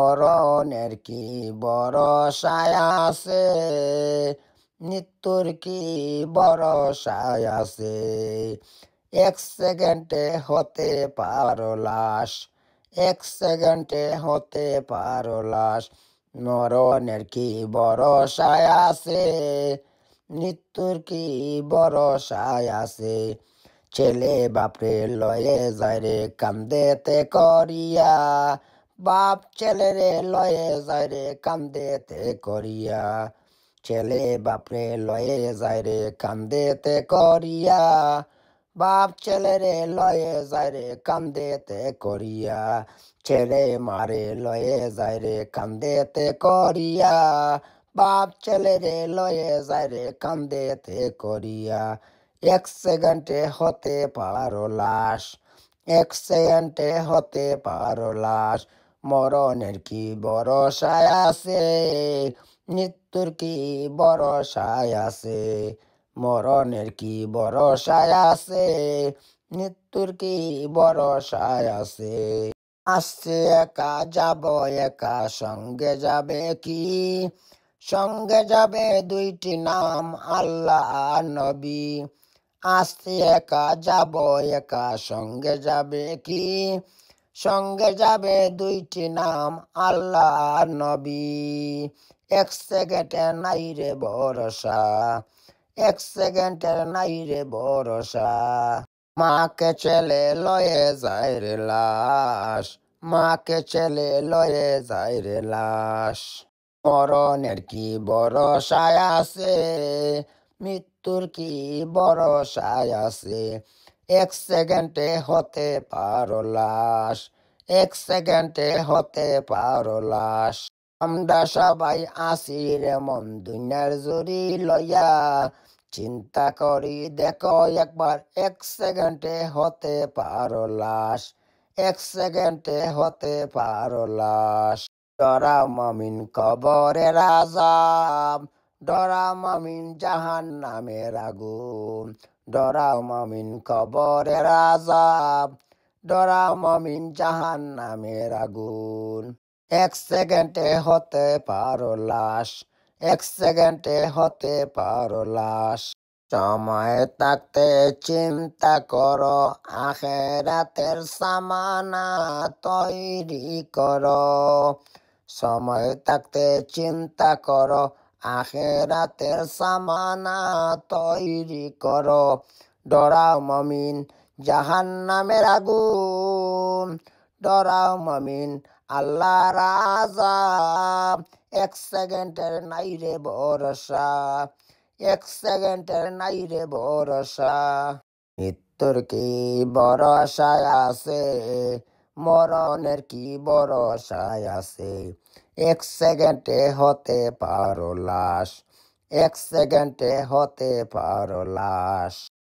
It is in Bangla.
মরণের কি ভরসায় আছে, মৃত্যুর কি ভরসায় আছে। এক সেকেন্ডে হতে পারো লাশ, এক সেকেন্ডে হতে পারো লাশ। মরণের কি ভরসায় আছে, মৃত্যুর কি ভরসায় আছে। ছেলে বাপরে লয়ে যায় রে কান্দেতে করিয়া, বাপ ছেলেরে লয়ে যায় রে কান্দেতে করিয়া। ছেলে বাপরে লয়ে যায় রে কান্দেতে করিয়া, বাপ ছেলেরে লয়ে যায় রে কান্দেতে করিয়া। ছেলে মারে লয়ে যায় রে কান্দেতে করিয়া, বাপ ছেলেরে লয়ে যায় রে কান্দেতে করিয়া। এক সেকেন্ডে হতে পারো লাশ, এক সেকেন্ডে হতে পারো লাশ। মরণের কি ভরসায় আছে, মৃত্যুর কি ভরসায় আছে। মরণের কি ভরসায় আছে, মৃত্যুর কি ভরসায় আছে। আসছে একা যাব একা, সঙ্গে যাবে কি। সঙ্গে যাবে দুইটি নাম, আল্লাহ আর নবী। আসছে একা যাব একা, সঙ্গে যাবে কি। সঙ্গে যাবে দুইটি নাম, আল্লাহ আর নবী। এক সেকেন্ডের নাই রে ভরসা, এক সেকেন্ডের নাই রে ভরসা। মাকে ছেলে লয়ে যায় রে লাশ, মাকে ছেলে লয়ে যায় রে লাশ। মরণের কি ভরসায় আছে, মৃত্যুর কি ভরসায় আছে। এক সেকেন্ডে হতে পারো লাশ, এক সেকেন্ডে হতে পারো লাশ। আমরা সবাই আসি রে মন দুনিয়ার জুড়ি লইয়া, চিন্তা করি দেখো একবার, এক সেকেন্ডে হতে পারো লাশ, এক সেকেন্ডে হতে পারো লাশ। ডরাও মমিন কবরের আযাব, ডরাও মমিন জাহান্নামের আগুন। ডরাও মমিন কবরের আযাব, ডরাও মমিন জাহান্নামের আগুন। এক সেকেন্ডে হতে পারো লাশ, এক সেকেন্ডে হতে পারো লাশ। সময় থাকতে চিন্তা করো, আখেরাতের সামানা তৈরি করো। সময় থাকতে চিন্তা করো, আখেরাতের সামানা তৈরি করো। ডরাও মমিন জাহান্নামের আগুন, ডরাও মমিন আল্লাহর আযাব। এক সেকেন্ডের নাই রে ভরসা, এক সেকেন্ডের নাই রে ভরসা। মৃত্যুর কি ভরসায় আছে, মরণের কি ভরসায় আছে। এক সেকেন্ডে হতে পারো লাশ, এক সেকেন্ডে হতে পারো লাশ।